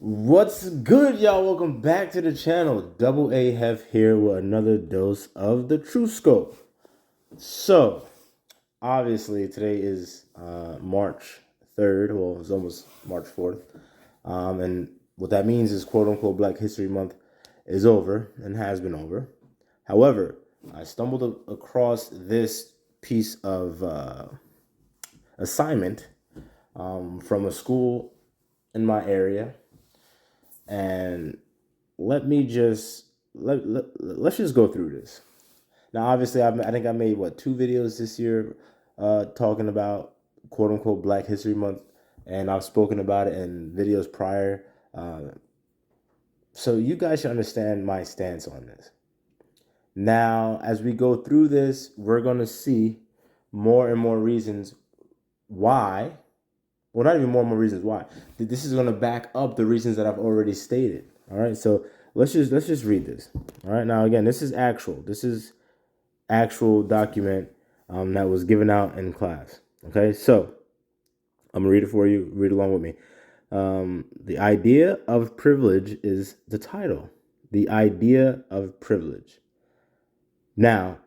What's good, y'all? Welcome back to the channel. Double A Hef here with another dose of the True Scope. So, obviously, today is March 3rd. Well, it's almost March 4th. And what that means is, quote unquote, Black History Month is over and has been over. However, I stumbled across this piece of assignment from a school in my area. And let me just let's just go through this. Now, obviously, I think I made two videos this year talking about quote unquote Black History Month, and I've spoken about it in videos prior. So you guys should understand my stance on this. Now, as we go through this, we're gonna see more and more reasons why. Well, not even more and more reasons why. This is gonna back up the reasons that I've already stated. All right, so let's just read this. All right, now again, this is actual document that was given out in class. Okay, so I'm gonna read it for you. Read along with me. The idea of privilege is the title. The idea of privilege. Now,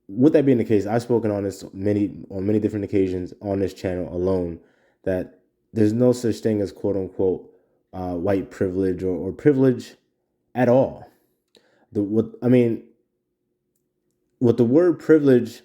with that being the case, I've spoken on this on many different occasions on this channel alone that there's no such thing as quote unquote white privilege or privilege at all. What the word privilege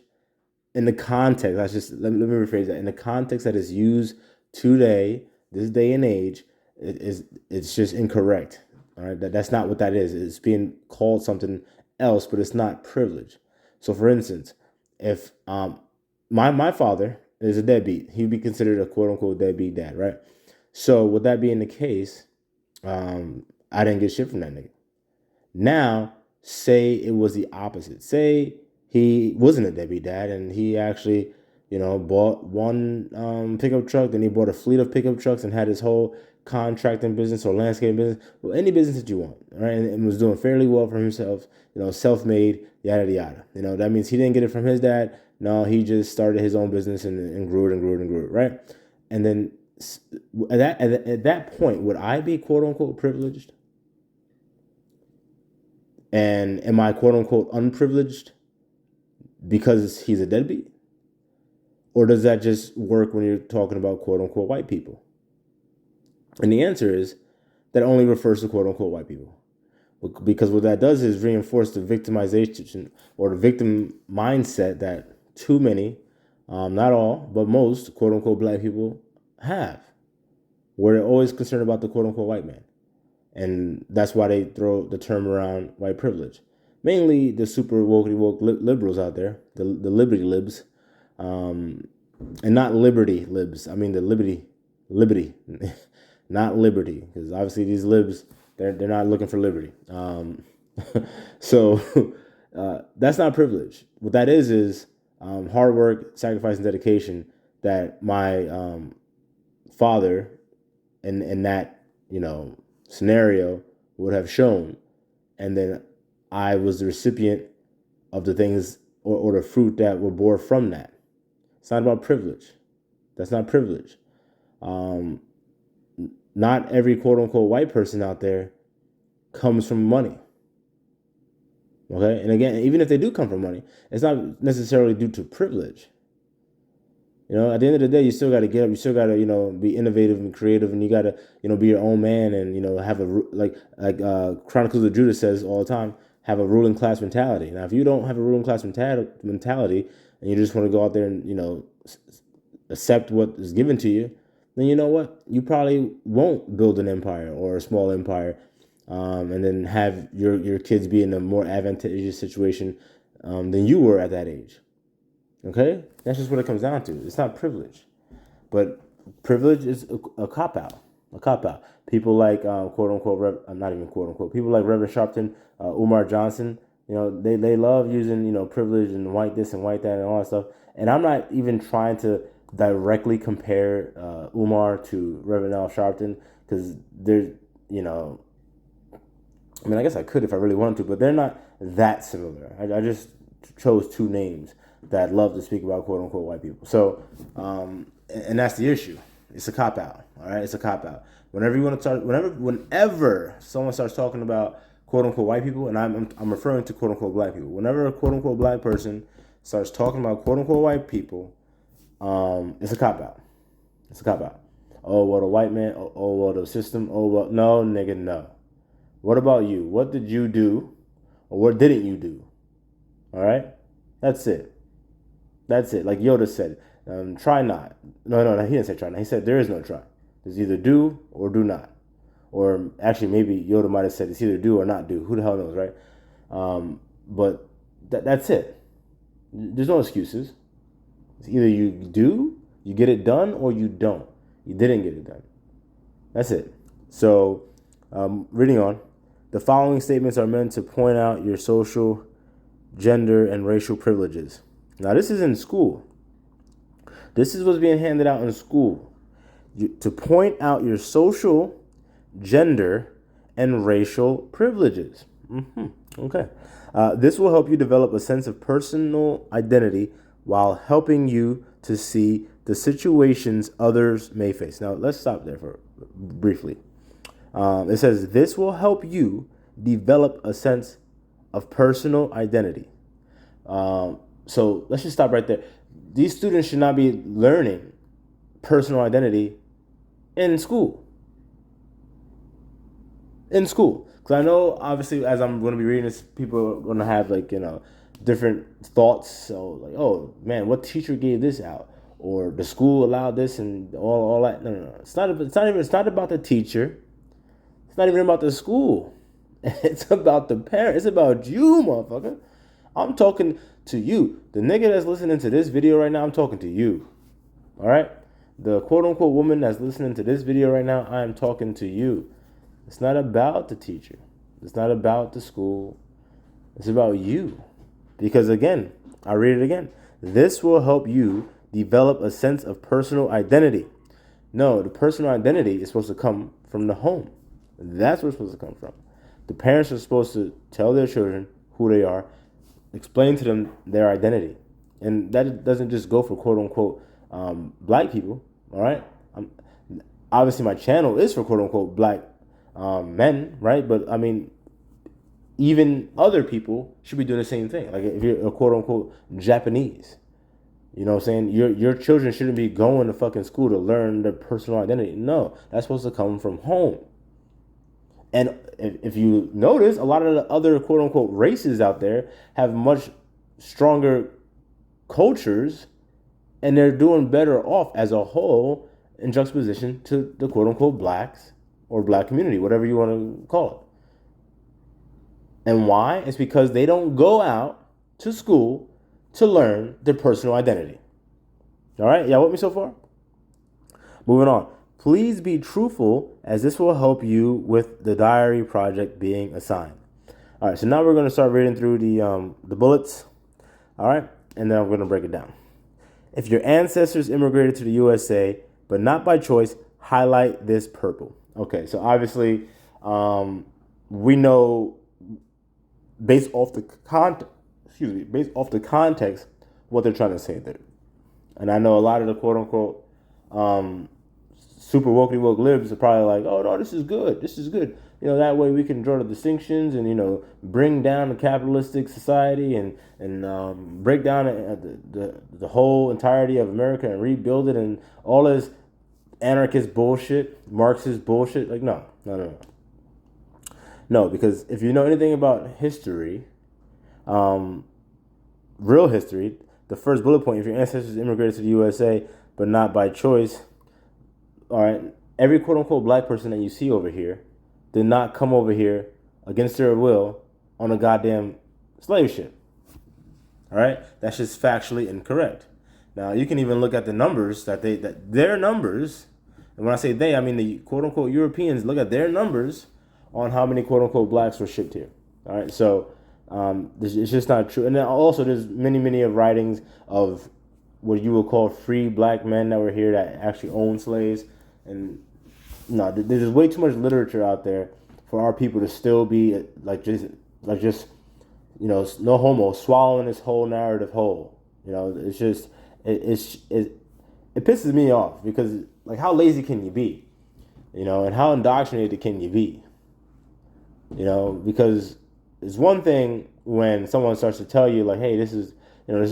in the context, let me rephrase that. In the context that is used today, this day and age, it's just incorrect. All right, that's not what that is. It's being called something else, but it's not privilege. So, for instance, if my father is a deadbeat, he'd be considered a quote unquote deadbeat dad, right? So, with that being the case, I didn't get shit from that nigga. Now, say it was the opposite. Say he wasn't a deadbeat dad and he actually, bought one pickup truck, then he bought a fleet of pickup trucks and had his whole contracting business or landscaping business, well, any business that you want, right? And was doing fairly well for himself, self-made, yada yada. That means he didn't get it from his dad. No, he just started his own business and grew it and grew it and grew it, right? And then at that point, would I be quote unquote privileged? And am I quote unquote unprivileged because he's a deadbeat? Or does that just work when you're talking about quote unquote white people? And the answer is that only refers to quote unquote white people. Because what that does is reinforce the victimization or the victim mindset that too many, not all, but most quote unquote black people have, where they're always concerned about the quote unquote white man. And that's why they throw the term around white privilege. Mainly the super woke liberals out there, the liberty libs, and not liberty libs. I mean the liberty, not liberty, because obviously these libs, they're not looking for liberty. So that's not privilege. What that is hard work, sacrifice, and dedication that my father in that scenario would have shown, and then I was the recipient of the things or the fruit that were born from that. It's not about privilege. That's not privilege. Not every quote unquote white person out there comes from money. Okay, and again, even if they do come from money, it's not necessarily due to privilege. At the end of the day, you still got to get up. You still got to, be innovative and creative, and you got to, be your own man, and have a like Chronicles of Judah says all the time, have a ruling class mentality. Now, if you don't have a ruling class mentality, and you just want to go out there and accept what is given to you, then you know what? You probably won't build an empire or a small empire, and then have your kids be in a more advantageous situation than you were at that age. Okay? That's just what it comes down to. It's not privilege. But privilege is a cop-out. A cop-out. People like, quote-unquote, not even quote-unquote, people like Reverend Sharpton, Umar Johnson, they love using, privilege and white this and white that and all that stuff. And I'm not even trying to directly compare Umar to Reverend Al Sharpton, because they're, I guess I could if I really wanted to, but they're not that similar. I just chose two names that love to speak about quote unquote white people. So, and that's the issue. It's a cop out. All right, it's a cop out. Whenever someone starts talking about quote unquote white people, and I'm referring to quote unquote black people. Whenever a quote unquote black person starts talking about quote unquote white people, it's a cop out. It's a cop out. Oh, well, the white man. Oh, well, the system. Oh, well, no, nigga, no. What about you? What did you do, or what didn't you do? All right, that's it. That's it. Like Yoda said, try not. No, he didn't say try not. He said there is no try. There's either do or do not. Or actually, maybe Yoda might have said it's either do or not do. Who the hell knows, right? But that's it. There's no excuses. It's either you do, you get it done, or you don't. You didn't get it done. That's it. So, reading on, the following statements are meant to point out your social, gender, and racial privileges. Now, this is in school. This is what's being handed out in school. To point out your social, gender, and racial privileges. Okay. This will help you develop a sense of personal identity while helping you to see the situations others may face. Now, let's stop there for briefly. It says, this will help you develop a sense of personal identity. So let's just stop right there. These students should not be learning personal identity in school. In school. Because I know, obviously, as I'm going to be reading this, people are going to have, like, different thoughts. So, like, oh, man, what teacher gave this out? Or the school allowed this and all that. No. It's not about the teacher. It's not even about the school. It's about the parent. It's about you, motherfucker. I'm talking to you. The nigga that's listening to this video right now, I'm talking to you. All right? The quote-unquote woman that's listening to this video right now, I am talking to you. It's not about the teacher. It's not about the school. It's about you. Because, again, I'll read it again. This will help you develop a sense of personal identity. No, the personal identity is supposed to come from the home. That's where it's supposed to come from. The parents are supposed to tell their children who they are, explain to them their identity. And that doesn't just go for quote-unquote black people, all right? Obviously, my channel is for quote-unquote black men, right? But, I mean, even other people should be doing the same thing. Like, if you're a quote-unquote Japanese, you know what I'm saying? Your children shouldn't be going to fucking school to learn their personal identity. No, that's supposed to come from home. And if you notice, a lot of the other quote-unquote races out there have much stronger cultures, and they're doing better off as a whole in juxtaposition to the quote-unquote blacks or black community, whatever you want to call it. And why? It's because they don't go out to school to learn their personal identity. All right? Y'all with me so far? Moving on. Please be truthful, as this will help you with the diary project being assigned. All right, so now we're going to start reading through the bullets. All right, and then I'm going to break it down. If your ancestors immigrated to the USA, but not by choice, highlight this purple. Okay, so obviously, we know based off the context, what they're trying to say there. And I know a lot of the quote unquote super woke libs are probably like, oh no, this is good. You know, that way we can draw the distinctions and, you know, bring down the capitalistic society and break down the whole entirety of America and rebuild it and all this anarchist bullshit, Marxist bullshit. Like, no. No, because if you know anything about history, real history, the first bullet point, if your ancestors immigrated to the USA, but not by choice, all right, every quote-unquote black person that you see over here did not come over here against their will on a goddamn slave ship. All right? That's just factually incorrect. Now, you can even look at the numbers that their numbers, and when I say they, I mean the quote-unquote Europeans, look at their numbers on how many quote-unquote blacks were shipped here. All right? So, it's just not true. And then also, there's many of writings of what you would call free black men that were here that actually owned slaves. And no, there's way too much literature out there for our people to still be like just you know, no homo, swallowing this whole narrative whole. You know, it's just it pisses me off because like how lazy can you be? And how indoctrinated can you be? Because it's one thing when someone starts to tell you like, hey, this is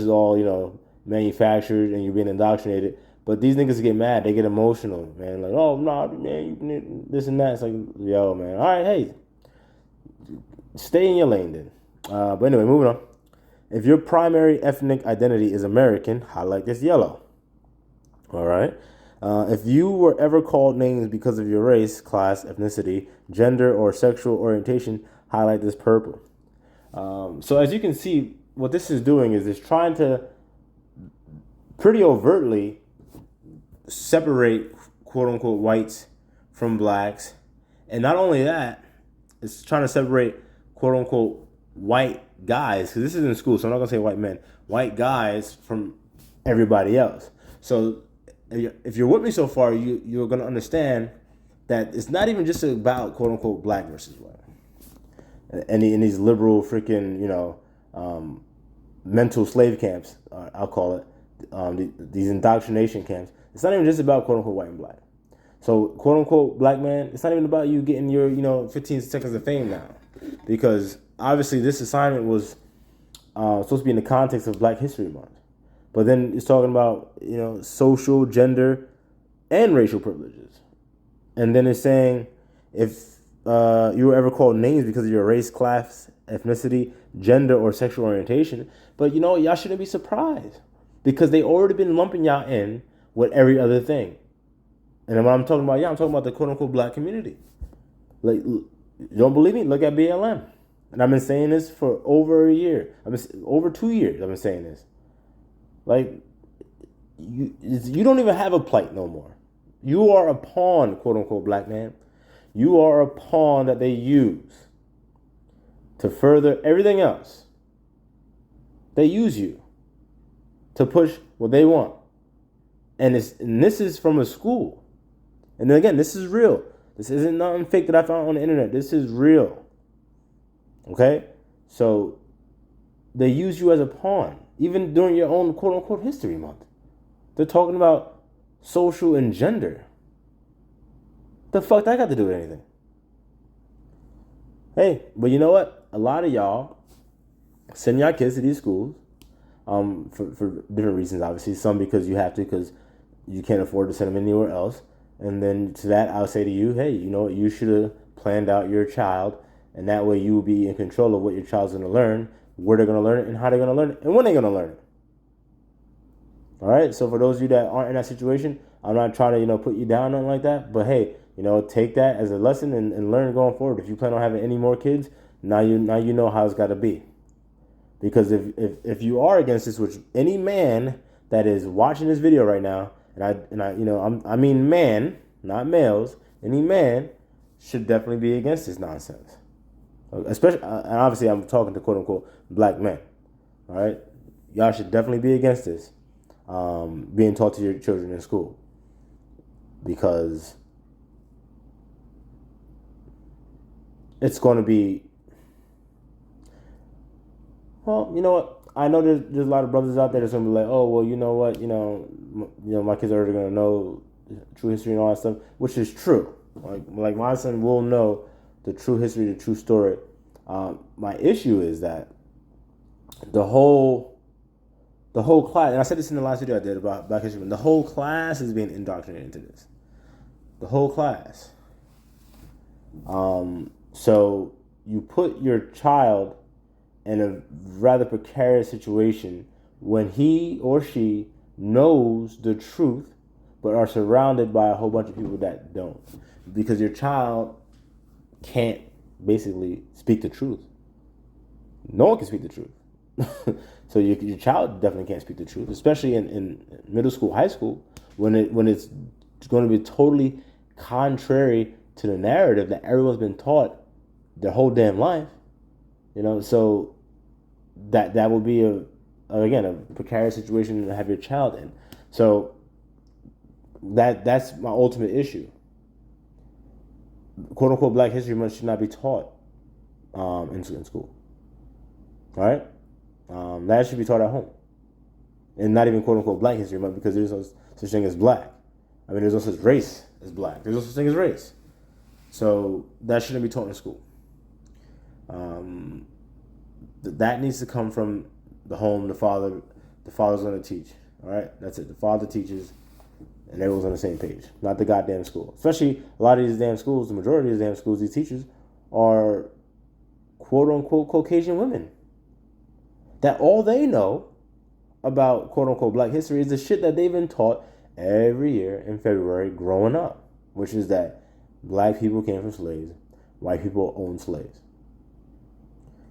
all, manufactured and you're being indoctrinated. But these niggas get mad, they get emotional, man. Like, oh no, man, you this and that. It's like, yo, man. All right, hey, stay in your lane then. But anyway, moving on. If your primary ethnic identity is American, highlight this yellow. All right. If you were ever called names because of your race, class, ethnicity, gender, or sexual orientation, highlight this purple. So as you can see, what this is doing is it's trying to pretty overtly separate quote unquote whites from blacks. And not only that, it's trying to separate quote unquote white guys, because this is in school, so I'm not going to say white men, white guys from everybody else. So if you're with me so far, you're going to understand that it's not even just about quote unquote black versus white. And in these liberal freaking, mental slave camps, I'll call it, these indoctrination camps. It's not even just about quote unquote white and black. So quote unquote black man, it's not even about you getting your 15 seconds of fame now, because obviously this assignment was supposed to be in the context of Black History Month, but then it's talking about social, gender, and racial privileges, and then it's saying if you were ever called names because of your race, class, ethnicity, gender, or sexual orientation. But y'all shouldn't be surprised, because they already been lumping y'all in with every other thing. And when I'm talking about y'all, I'm talking about the quote unquote black community. Like, you don't believe me? Look at BLM. And I've been saying this for over a year. Over 2 years I've been saying this. Like, you don't even have a plight no more. You are a pawn, quote unquote black man. You are a pawn that they use to further everything else. They use you to push what they want. And this is from a school. And then again, this is real. This isn't nothing fake that I found on the internet. This is real. Okay? So they use you as a pawn, even during your own quote unquote history month. They're talking about social and gender. The fuck that got to do with anything? Hey, but you know what? A lot of y'all send your kids to these schools for different reasons, obviously. Some because you have to, because you can't afford to send them anywhere else. And then to that, I'll say to you, hey, you know what? You should have planned out your child, and that way you will be in control of what your child's going to learn, where they're going to learn it, and how they're going to learn it, and when they're going to learn it. All right? So for those of you that aren't in that situation, I'm not trying to, put you down or nothing like that. But hey, take that as a lesson and learn going forward. If you plan on having any more kids, now you know how it's got to be. Because if you are against this, which any man that is watching this video right now, I mean man, not males, any man should definitely be against this nonsense. Especially, and obviously I'm talking to quote unquote black men. All right, y'all should definitely be against this being taught to your children in school, because it's going to be, well, you know what? I know there's a lot of brothers out there that's going to be like, oh, well, you know what? My kids are already going to know true history and all that stuff, which is true. Like my son will know the true history, the true story. My issue is that the whole class, and I said this in the last video I did about Black History, the whole class is being indoctrinated into this. The whole class. So you put your child in a rather precarious situation when he or she knows the truth, but are surrounded by a whole bunch of people that don't. Because your child can't basically speak the truth. No one can speak the truth. So your child definitely can't speak the truth, especially in middle school, high school, when it's going to be totally contrary to the narrative that everyone's been taught their whole damn life. So that will be a precarious situation to have your child in. So that's my ultimate issue. Quote unquote Black History Month should not be taught in school. All right? That should be taught at home. And not even quote unquote Black History Month, because there's no such thing as black. I mean, there's no such race as black. There's no such thing as race. So that shouldn't be taught in school. That needs to come from the home. The father's going to teach. All right, that's it. The father teaches, and everyone's on the same page. Not the goddamn school. Especially a lot of these damn schools, the majority of these damn schools, these teachers are quote unquote Caucasian women. That all they know about quote unquote black history is the shit that they've been taught every year in February growing up, which is that black people came from slaves, white people owned slaves.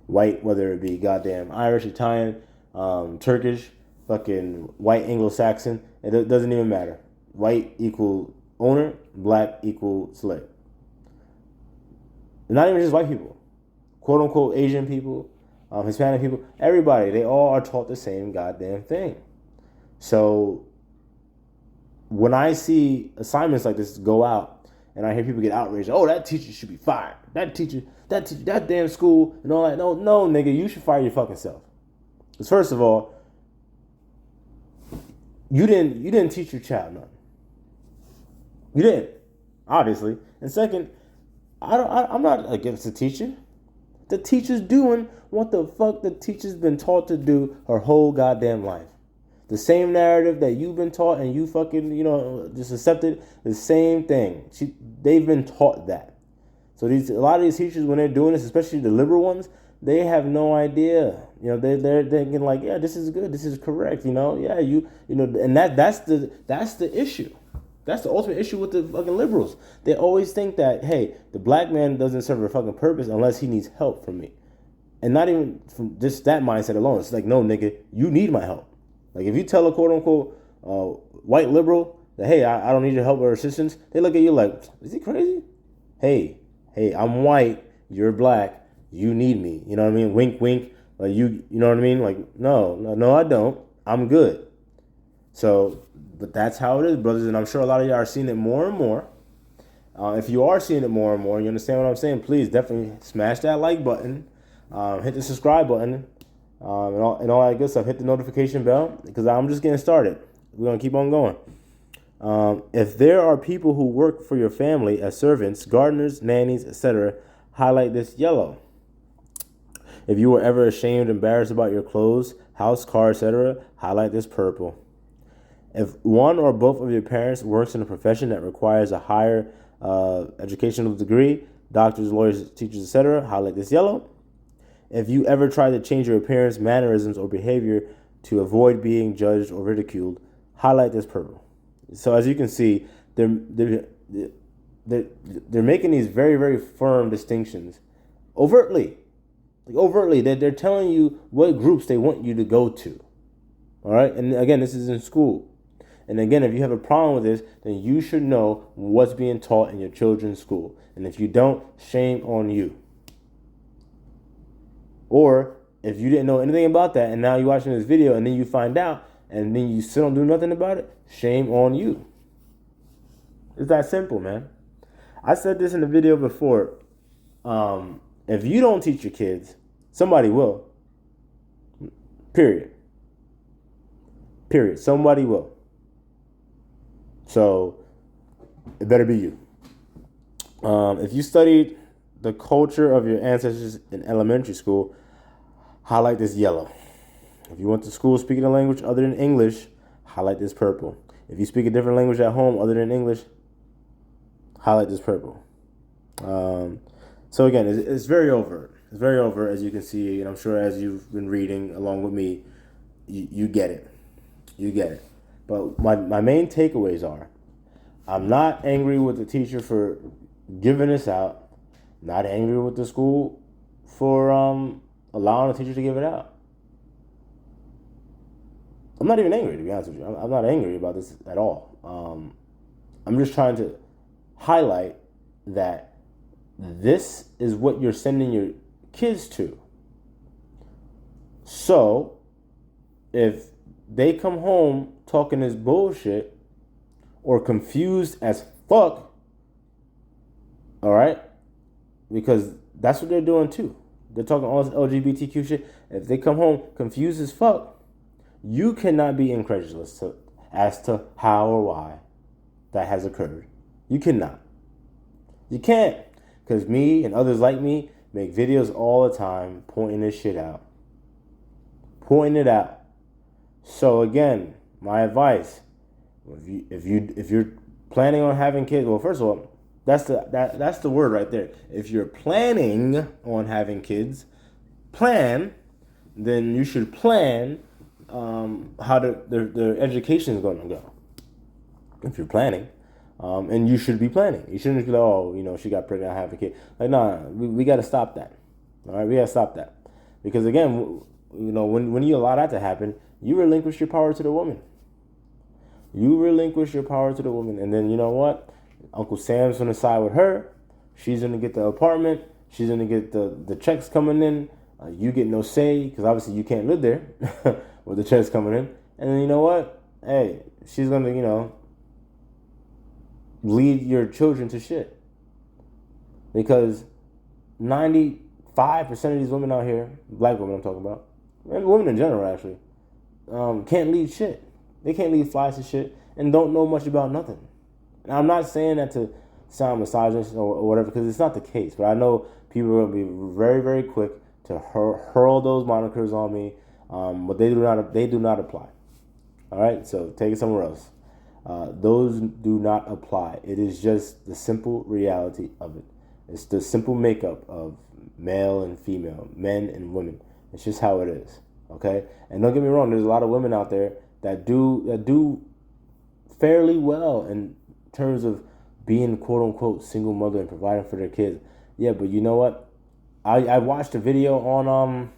White, whether it be goddamn Irish, Italian, Turkish, fucking white Anglo-Saxon, it doesn't even matter. White equal owner, black equal slave. Not even just white people, quote unquote Asian people, Hispanic people, everybody, they all are taught the same goddamn thing. So when I see assignments like this go out and I hear people get outraged, oh, that teacher should be fired. That damn school and all that. No, nigga, you should fire your fucking self. Because first of all, you didn't teach your child nothing. You didn't, obviously. And second, I'm not against the teacher. The teacher's doing what the fuck the teacher's been taught to do her whole goddamn life. The same narrative that you've been taught and you fucking, just accepted, the same thing. They've been taught that. So a lot of these teachers, when they're doing this, especially the liberal ones, they have no idea. They're thinking like, yeah, this is good, this is correct. Yeah, and that's the issue. That's the ultimate issue with the fucking liberals. They always think that, hey, the black man doesn't serve a fucking purpose unless he needs help from me. And not even from just that mindset alone. It's like, no, nigga, you need my help. Like, if you tell a quote-unquote white liberal that, hey, I don't need your help or assistance, they look at you like, is he crazy? Hey, I'm white, you're black, you need me. You know what I mean? Wink, wink. Like, you know what I mean? Like, no, I don't. I'm good. So, but that's how it is, brothers, and I'm sure a lot of y'all are seeing it more and more. If you are seeing it more and more, you understand what I'm saying, please definitely smash that like button, hit the subscribe button, and all that good stuff. Hit the notification bell, because I'm just getting started. We're going to keep on going. If there are people who work for your family as servants, gardeners, nannies, etc., highlight this yellow. If you were ever ashamed, embarrassed about your clothes, house, car, etc., highlight this purple. If one or both of your parents works in a profession that requires a higher educational degree, doctors, lawyers, teachers, etc., highlight this yellow. If you ever try to change your appearance, mannerisms, or behavior to avoid being judged or ridiculed, highlight this purple. So as you can see, they're making these very, very firm distinctions overtly. They're telling you what groups they want you to go to. All right, and again, this is in school. And again, if you have a problem with this, then you should know what's being taught in your children's school. And if you don't, shame on you. Or if you didn't know anything about that and now you're watching this video and then you find out and then you still don't do nothing about it, shame on you. It's that simple, man. I said this in the video before. If you don't teach your kids, somebody will. Period. Somebody will. So it better be you. If you studied the culture of your ancestors in elementary school, highlight this yellow. If you went to school speaking a language other than English, highlight this purple. If you speak a different language at home other than English, highlight this purple. So again, it's very overt. It's very overt, as you can see, and I'm sure as you've been reading along with me, you get it. You get it. But my main takeaways are, I'm not angry with the teacher for giving this out. Not angry with the school for allowing the teacher to give it out. I'm not even angry, to be honest with you. I'm not angry about this at all. I'm just trying to highlight that this is what you're sending your kids to. So, if they come home talking this bullshit or confused as fuck, all right? Because that's what they're doing too. They're talking all this LGBTQ shit. If they come home confused as fuck, you cannot be incredulous as to how or why. that has occurred. You cannot. You can't. Because me and others like me make videos all the time pointing this shit out. Pointing it out. So again, my advice, if you're planning on having kids, well, first of all, that's the word right there. If you're planning on having kids, then you should plan how their education is going to go. If you're planning, and you should be planning. You shouldn't be like, oh, she got pregnant, I have a kid. Like, nah, we got to stop that. All right, we got to stop that. Because again, when you allow that to happen, you relinquish your power to the woman. You relinquish your power to the woman. And then you know what? Uncle Sam's going to side with her. She's going to get the apartment. She's going to get the checks coming in. You get no say because obviously you can't live there with the checks coming in. And then you know what? Hey, she's going to, lead your children to shit. Because 95% of these women out here, black women I'm talking about, and women in general actually, can't lead shit. They can't lead flies to shit and don't know much about nothing. And I'm not saying that to sound misogynist or whatever, because it's not the case. But I know people are going to be very, very quick to hurl those monikers on me, but they do not apply. All right, so take it somewhere else. Those do not apply. It is just the simple reality of it. It's the simple makeup of male and female, men and women. It's just how it is. Okay, and don't get me wrong. There's a lot of women out there that do fairly well in terms of being quote unquote single mother and providing for their kids. Yeah, but you know what? I watched a video on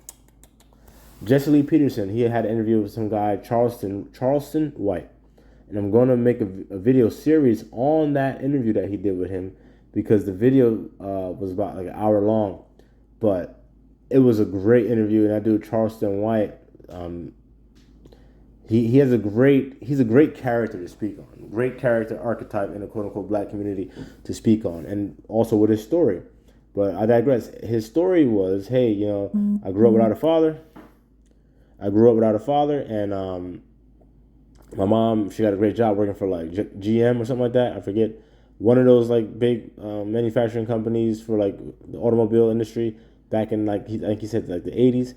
Jesse Lee Peterson. He had an interview with some guy, Charleston White. And I'm going to make a video series on that interview that he did with him, because the video was about like an hour long. But it was a great interview. And that dude, Charleston White, he's a great character to speak on. Great character archetype in the quote-unquote black community to speak on. And also with his story. But I digress. His story was, hey, I grew up without a father. And my mom, she got a great job working for like GM or something like that. I forget. One of those like big manufacturing companies for like the automobile industry back in I think he said like the 80s.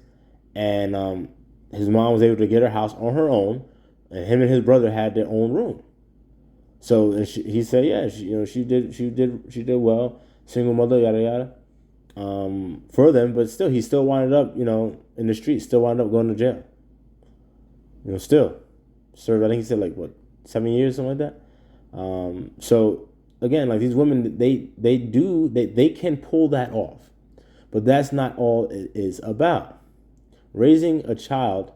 And his mom was able to get her house on her own, and him and his brother had their own room. So he said, yeah, she did well, single mother, yada yada, for them. But still, he still wound up, in the streets, still wound up going to jail. Still served, I think he said 7 years, something like that. So again, like these women, they can pull that off, but that's not all it is about. Raising a child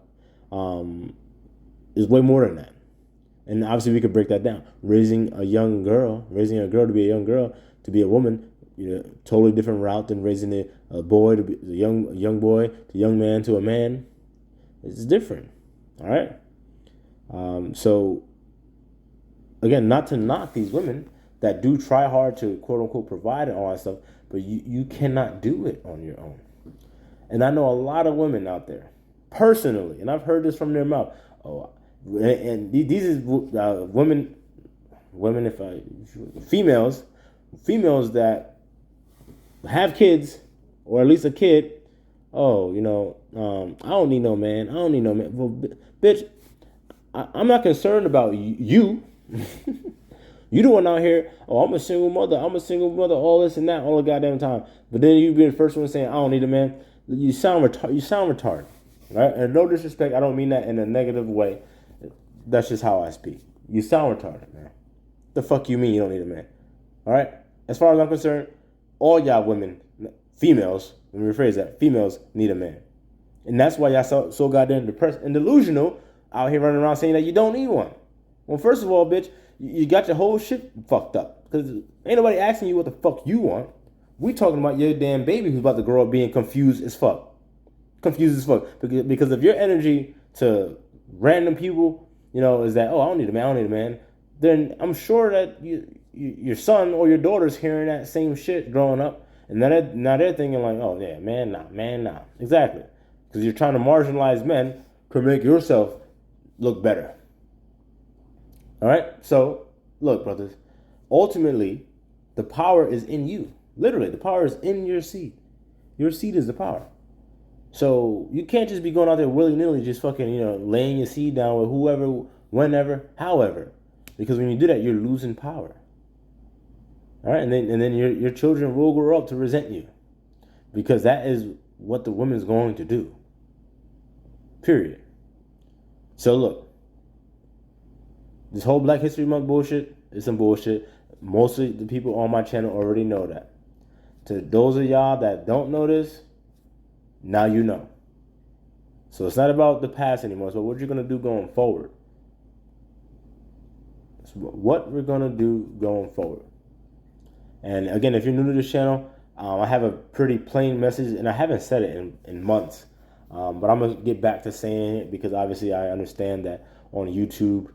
is way more than that. And obviously we could break that down. Raising a girl to be a young girl, to be a woman, totally different route than raising a boy to be a young boy, to young man to a man. It's different. All right. So again, not to knock these women that do try hard to quote unquote provide and all that stuff, but you cannot do it on your own. And I know a lot of women out there, personally, and I've heard this from their mouth. And these is women, females that have kids, or at least a kid. I don't need no man. Well, bitch, I'm not concerned about you. You the one out here, I'm a single mother, all this and that, all the goddamn time. But then you be the first one saying, I don't need a man. You sound retarded, right? And no disrespect, I don't mean that in a negative way. That's just how I speak. You sound retarded, man. The fuck you mean you don't need a man? All right? As far as I'm concerned, all y'all women, females, let me rephrase that, females need a man. And that's why y'all so goddamn depressed and delusional out here running around saying that you don't need one. Well, first of all, bitch, you got your whole shit fucked up. Because ain't nobody asking you what the fuck you want. We talking about your damn baby who's about to grow up being confused as fuck. Because if your energy to random people, is that, I don't need a man, then I'm sure that your son or your daughter's hearing that same shit growing up. And now they're thinking like, oh, yeah, man, nah. Exactly. Because you're trying to marginalize men to make yourself look better. All right? So look, brothers, ultimately, the power is in you. Literally, the power is in your seed. Your seed is the power. So you can't just be going out there willy-nilly, just fucking, laying your seed down with whoever, whenever, however. Because when you do that, you're losing power. All right, and then your children will grow up to resent you. Because that is what the woman's going to do. Period. So look, this whole Black History Month bullshit is some bullshit. Most of the people on my channel already know that. To those of y'all that don't know this, now you know. So it's not about the past anymore. It's about what you're going to do going forward. It's what we're going to do going forward. And again, if you're new to this channel, I have a pretty plain message, and I haven't said it in months. But I'm going to get back to saying it because obviously I understand that on YouTube,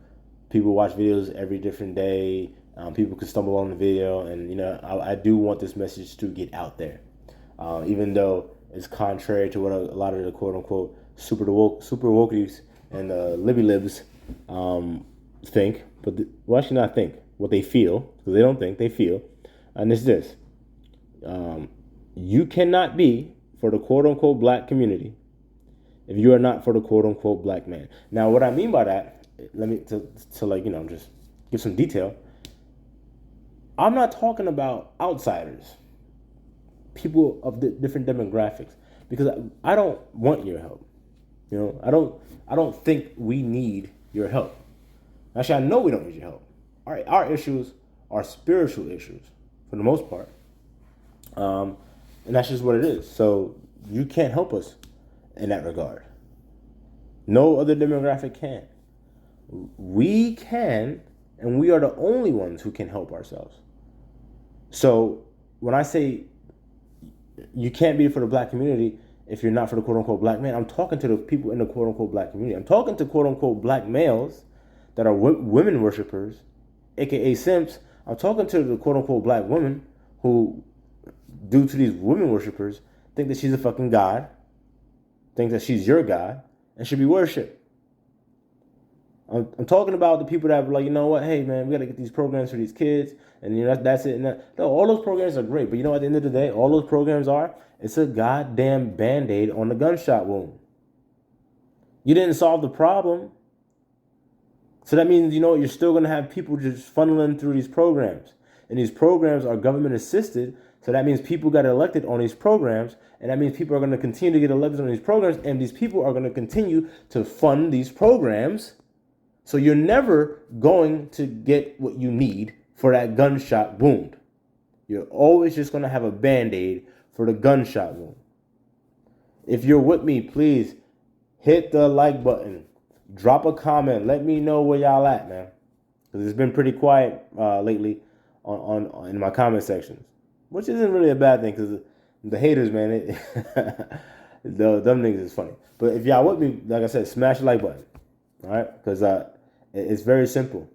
people watch videos every different day. People could stumble on the video, and I do want this message to get out there, even though it's contrary to what a lot of the quote unquote super wokies and libby libs think, but well, actually not think, what they feel, because they don't think, they feel, and it's this: you cannot be for the quote unquote black community if you are not for the quote unquote black man. Now, what I mean by that, let me to just give some detail. I'm not talking about outsiders, people of the different demographics, because I don't want your help. I don't think we need your help. Actually, I know we don't need your help. All right, our issues are spiritual issues for the most part, and that's just what it is. So you can't help us in that regard. No other demographic can. We can, and we are the only ones who can help ourselves. So when I say you can't be for the black community if you're not for the quote-unquote black man, I'm talking to the people in the quote-unquote black community. I'm talking to quote-unquote black males that are women worshipers, a.k.a. simps. I'm talking to the quote-unquote black woman who, due to these women worshipers, think that she's a fucking god, think that she's your god, and should be worshipped. I'm talking about the people that are like, you know what, hey man, we got to get these programs for these kids, and that's it. No, all those programs are great, but at the end of the day, all those programs it's a goddamn Band-Aid on the gunshot wound. You didn't solve the problem. So that means, you're still going to have people just funneling through these programs. And these programs are government assisted. So that means people got elected on these programs. And that means people are going to continue to get elected on these programs. And these people are going to continue to fund these programs. So you're never going to get what you need for that gunshot wound. You're always just going to have a Band-Aid for the gunshot wound. If you're with me, please hit the like button. Drop a comment. Let me know where y'all at, man. Because it's been pretty quiet lately on in my comment sections, which isn't really a bad thing because the haters, man, them niggas is funny. But if y'all with me, like I said, smash the like button. All right? Because it's very simple.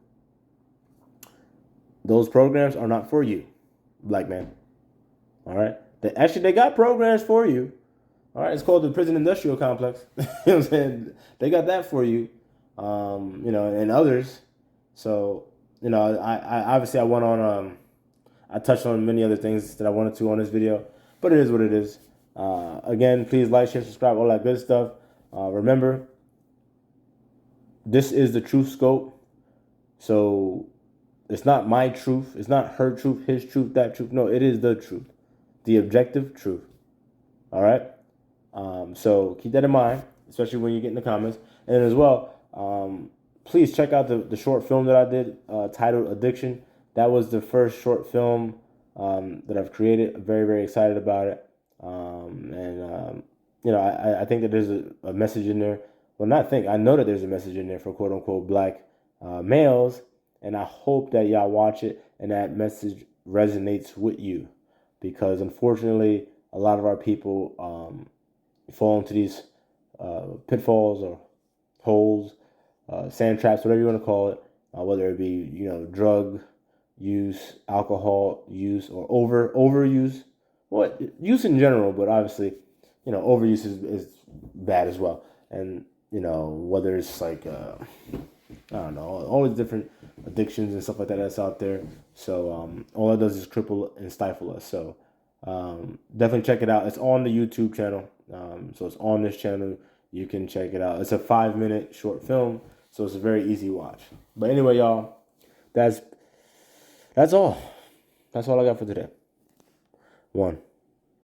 Those programs are not for you, black man. All right? They got programs for you. All right? It's called the prison industrial complex. You know what I'm saying? They got that for you, and others. So, I obviously I went on, I touched on many other things that I wanted to on this video, but it is what it is. Again, please like, share, subscribe, all that good stuff. Remember, this is the truth scope. So it's not my truth. It's not her truth, his truth, that truth. No, it is the truth. The objective truth. All right? So keep that in mind, especially when you get in the comments. And then as well, please check out the short film that I did titled Addiction. That was the first short film that I've created. I'm very, very excited about it. I think that there's a message in there. Well, I know that there's a message in there for quote unquote black males, and I hope that y'all watch it and that message resonates with you, because unfortunately, a lot of our people fall into these pitfalls or holes, sand traps, whatever you want to call it, whether it be drug use, alcohol use, or overuse, well, use in general, but obviously, overuse is bad as well. And whether it's like I don't know, all these different addictions and stuff like that that's out there. So all it does is cripple and stifle us. So definitely check it out. It's on the YouTube channel. So it's on this channel. You can check it out. It's a 5-minute short film, so it's a very easy watch. But anyway, y'all, that's all. That's all I got for today. One.